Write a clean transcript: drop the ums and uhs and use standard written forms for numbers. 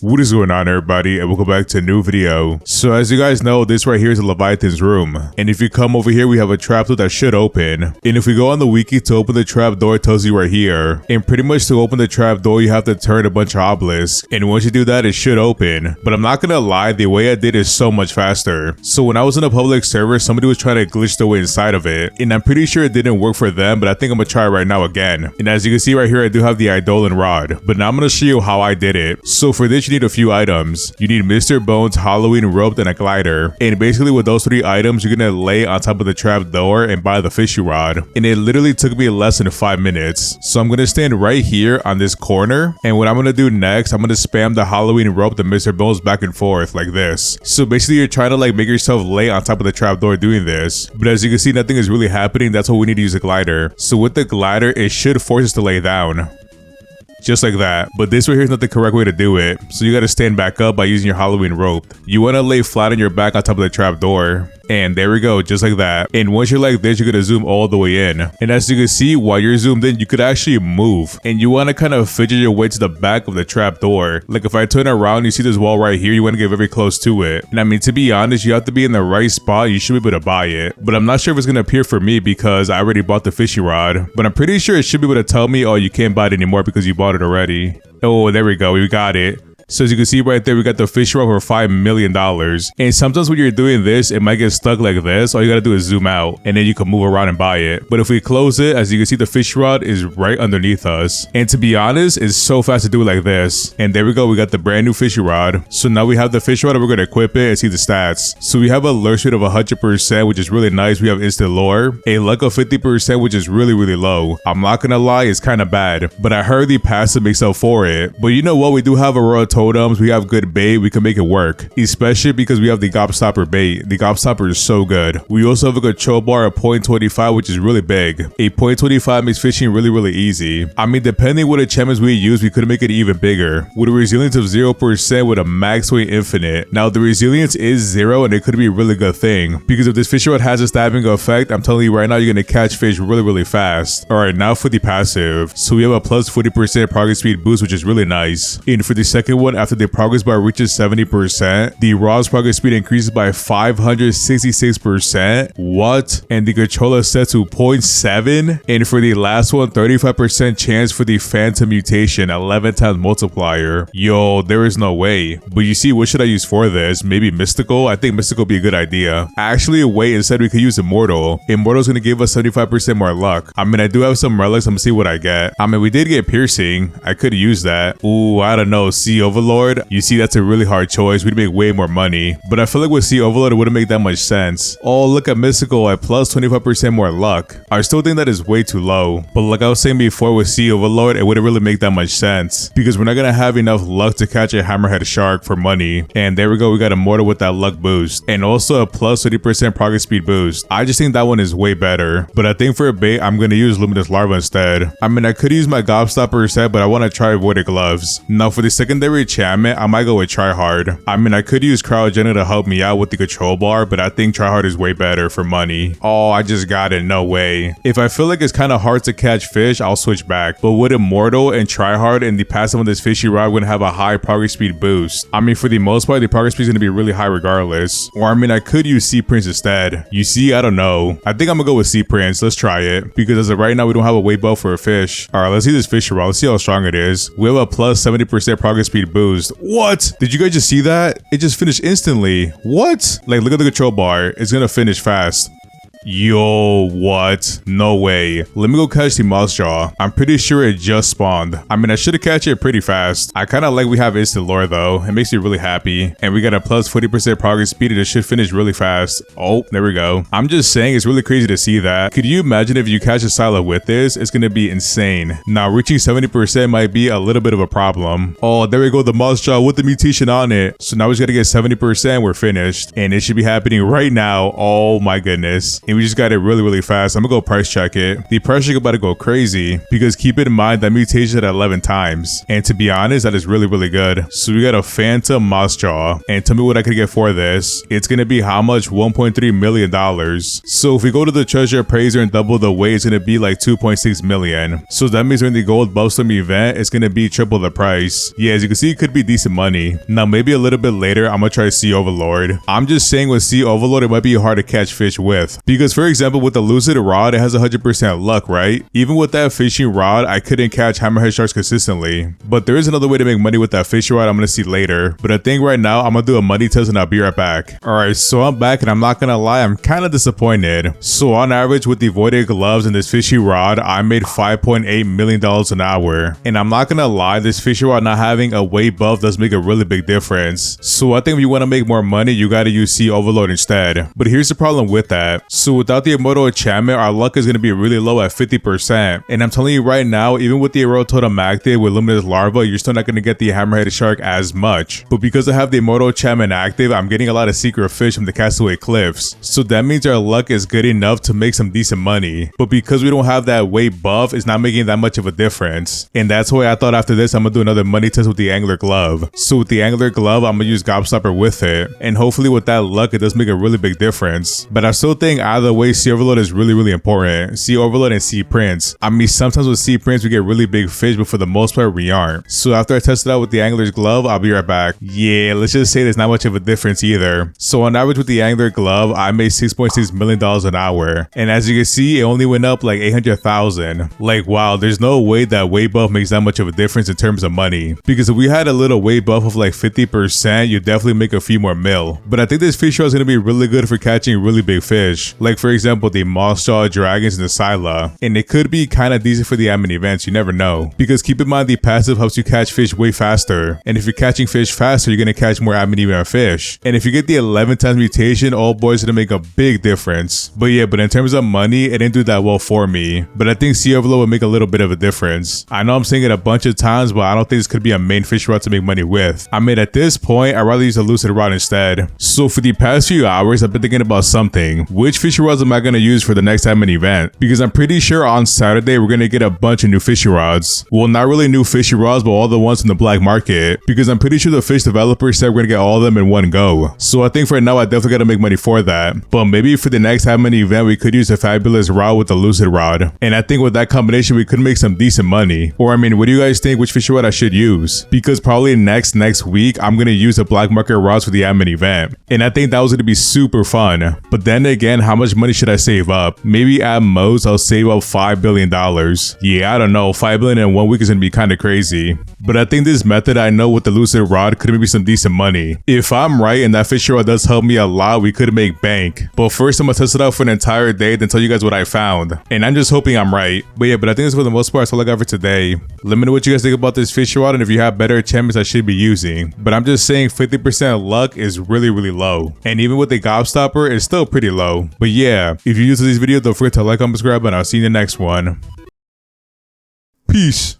What is going on, everybody, and welcome back to a new video. So as you guys know, this right here is a Leviathan's room, and if you come over here we have a trapdoor that should open, and if we go on the wiki to open the trapdoor, it tells you right here, and pretty much to open the trapdoor you have to turn a bunch of obelisks, and once you do that it should open. But I'm not gonna lie, the way I did is so much faster. So when I was in a public server, somebody was trying to glitch their way inside of it, and I'm pretty sure it didn't work for them, but I think I'm gonna try it right now again. And as you can see right here, I do have the Eidolon Rod, but now I'm gonna show you how I did it. So for this you need a few items. You need Mr. Bones, Halloween rope, and a glider. And basically with those three items, you're gonna lay on top of the trap door and buy the fishy rod. And it literally took me less than 5 minutes. So I'm gonna stand right here on this corner. And what I'm gonna do next, I'm gonna spam the Halloween rope, the Mr. Bones back and forth like this. So basically you're trying to like make yourself lay on top of the trap door doing this. But as you can see, nothing is really happening. That's why we need to use a glider. So with the glider, it should force us to lay down. Just like that. But this right here is not the correct way to do it. So you gotta stand back up by using your Halloween rope. You wanna lay flat on your back on top of the trap door. And there we go, just like that. And once you're like this, you're gonna zoom all the way in. And as you can see, while you're zoomed in, you could actually move. And you wanna kind of fidget your way to the back of the trap door. Like if I turn around, you see this wall right here, you wanna get very close to it. And I mean, to be honest, you have to be in the right spot. You should be able to buy it. But I'm not sure if it's gonna appear for me because I already bought the fishy rod. But I'm pretty sure it should be able to tell me, oh, you can't buy it anymore because you bought it already. Oh, there we go, we got it. So as you can see right there, we got the fish rod for $5 million. And sometimes when you're doing this, it might get stuck like this. All you gotta do is zoom out and then you can move around and buy it. But if we close it, as you can see, the fish rod is right underneath us. And to be honest, it's so fast to do it like this. And there we go, we got the brand new fishy rod. So now we have the fish rod and we're gonna equip it and see the stats. So we have a lure rate of 100%, which is really nice. We have instant lure, a luck of 50%, which is really low. I'm not gonna lie, it's kind of bad, but I heard the passive makes up for it. But you know what, we do have a raw totems, we have good bait, we can make it work, especially because we have the gobstopper bait. The gobstopper is so good. We also have a control bar of 0.25, which is really big. A 0.25 makes fishing really easy. I mean, depending what enchantments we use, we could make it even bigger. With a resilience of 0% with a max weight infinite. Now the resilience is 0 and it could be a really good thing, because if this fish rod has a stabbing effect, I'm telling you right now, you're gonna catch fish really fast. Alright, now for the passive. So we have a plus 40% progress speed boost, which is really nice. And for the second one, after the progress bar reaches 70%, the rod's progress speed increases by 566%. What? And the controller set to 0.7. And for the last one, 35% chance for the phantom mutation, 11 times multiplier. Yo, there is no way. But you see, what should I use for this? Maybe mystical? I think mystical would be a good idea. Actually, wait, instead we could use immortal. Immortal's gonna give us 75% more luck. I mean, I do have some relics. I'm gonna see what I get. I mean, we did get piercing. I could use that. Ooh, I don't know. Sea Overlord. You see, that's a really hard choice. We'd make way more money. But I feel like with Sea Overlord, it wouldn't make that much sense. Oh, look at Mystical at plus 25% more luck. I still think that is way too low. But like I was saying before with Sea Overlord, it wouldn't really make that much sense, because we're not gonna have enough luck to catch a hammerhead shark for money. And there we go, we got Immortal with that luck boost. And also a plus 30% progress speed boost. I just think that one is way better. But I think for a bait, I'm gonna use Luminous Larva instead. I mean, I could use my Gobstopper set, but I want to try Voided Gloves. Now for the secondary enchantment, I might go with Tryhard. I mean, I could use Cryogenic to help me out with the control bar, but I think Tryhard is way better for money. Oh, I just got it, no way. If I feel like it's kind of hard to catch fish, I'll switch back. But with Immortal and Tryhard and the passive on this fishy rod, we're gonna have a high progress speed boost. I mean, for the most part, the progress speed is gonna be really high regardless. Or I mean, I could use Sea Prince instead. You see, I don't know. I think I'm gonna go with Sea Prince. Let's try it, because as of right now, we don't have a weight belt for a fish. Alright, let's see this fishy rod. Let's see how strong it is. We have a plus 70% progress speed boost. What? Did you guys just see that? It just finished instantly. What? Like, look at the control bar. It's gonna finish fast. Yo, what? No way. Let me go catch the mouse jaw. I'm pretty sure it just spawned. I mean, I should have catch it pretty fast. I kind of like we have instant lure though. It makes me really happy. And we got a plus 40% progress speed and it should finish really fast. Oh, there we go. I'm just saying, it's really crazy to see that. Could you imagine if you catch a silo with this? It's gonna be insane. Now, reaching 70% might be a little bit of a problem. Oh, there we go, the mouse jaw with the mutation on it. So now we just gotta get 70%, we're finished. And it should be happening right now. Oh my goodness. And we just got it really fast. I'm gonna go price check it. The price check about to go crazy because keep in mind that mutation at 11 times. And to be honest, that is really good. So we got a Phantom Moss Jaw. And tell me what I could get for this. It's gonna be how much? $1.3 million. So if we go to the treasure appraiser and double the weight, it's gonna be like 2.6 million. So that means during the gold Buffstorm event, it's gonna be triple the price. Yeah, as you can see, it could be decent money. Now maybe a little bit later, I'm gonna try Sea Overlord. I'm just saying with Sea Overlord, it might be hard to catch fish with. Because for example, with the Lucid Rod, it has 100% luck, right? Even with that fishing rod, I couldn't catch hammerhead sharks consistently. But there is another way to make money with that fishing rod I'm gonna see later. But I think right now, I'm gonna do a money test and I'll be right back. Alright, so I'm back and I'm not gonna lie, I'm kind of disappointed. So on average, with the voided gloves and this fishing rod, I made $5.8 million an hour. And I'm not gonna lie, this fishing rod not having a weight buff does make a really big difference. So I think if you want to make more money, you gotta use Sea Overlord instead. But here's the problem with that. So without the immortal enchantment, our luck is gonna be really low at 50%. And I'm telling you right now, even with the Aurora Totem active with Luminous Larva, you're still not gonna get the hammerheaded shark as much. But because I have the immortal enchantment active, I'm getting a lot of secret fish from the Castaway Cliffs. So that means our luck is good enough to make some decent money. But because we don't have that weight buff, it's not making that much of a difference. And that's why I thought after this, I'm gonna do another money test with the Angler Glove. So with the Angler Glove, I'm gonna use Gobstopper with it. And hopefully with that luck, it does make a really big difference. But I still think either way, Sea Overlord is really important. Sea Overlord and Sea Prince. I mean, sometimes with Sea Prince, we get really big fish, but for the most part, we aren't. So after I test it out with the Angler's Glove, I'll be right back. Yeah, let's just say there's not much of a difference either. So on average with the Angler Glove, I made $6.6 million an hour. And as you can see, it only went up like 800,000. Like, wow, there's no way that weight buff makes that much of a difference in terms of money. Because if we had a little weight buff of like 50%, you definitely make a few more mil. But I think this fish rod is going to be really good for catching really big fish. Like for example, the Moss Jaw dragons and the Scylla. And it could be kind of decent for the admin events, you never know. Because keep in mind, the passive helps you catch fish way faster. And if you're catching fish faster, you're going to catch more admin event fish. And if you get the 11 times mutation, all boys are going to make a big difference. But yeah, but in terms of money, it didn't do that well for me. But I think Sea Overlord will make a little bit of a difference. I know I'm saying it a bunch of times, but I don't think this could be a main fish rod to make money with. I mean, at this point, I'd rather use a Lucid Rod instead. So for the past few hours, I've been thinking about something. Which fishing rods am I going to use for the next admin event? Because I'm pretty sure on Saturday, we're going to get a bunch of new fishing rods. Well, not really new fishing rods, but all the ones in the black market. Because I'm pretty sure the fish developers said we're going to get all of them in one go. So I think for now, I definitely got to make money for that. But maybe for the next admin event, we could use a fabulous rod with the Lucid Rod. And I think with that combination, we could make some decent money. Or I mean, what do you guys think? Which fishing rod I should use? Because probably next week, I'm going to use the black market rods for the admin event. And I think that was going to be super fun. But then again, how much money should I save up? Maybe at most, I'll save up $5 billion. Yeah, I don't know. $5 billion in 1 week is going to be kind of crazy. But I think this method I know with the Lucid Rod could maybe some decent money. If I'm right and that fishing rod does help me a lot, we could make bank. But first, I'm going to test it out for an entire day, then tell you guys what I found. And I'm just hoping I'm right. But yeah, but I think that's for the most part, that's all I got for today. Let me know what you guys think about this fishing rod and if you have better enchantments I should be using. But I'm just saying 50% luck is really low. And even with the Gobstopper, it's still pretty low. But yeah, if you use this video, don't forget to like, comment, subscribe, and I'll see you in the next one. Peace.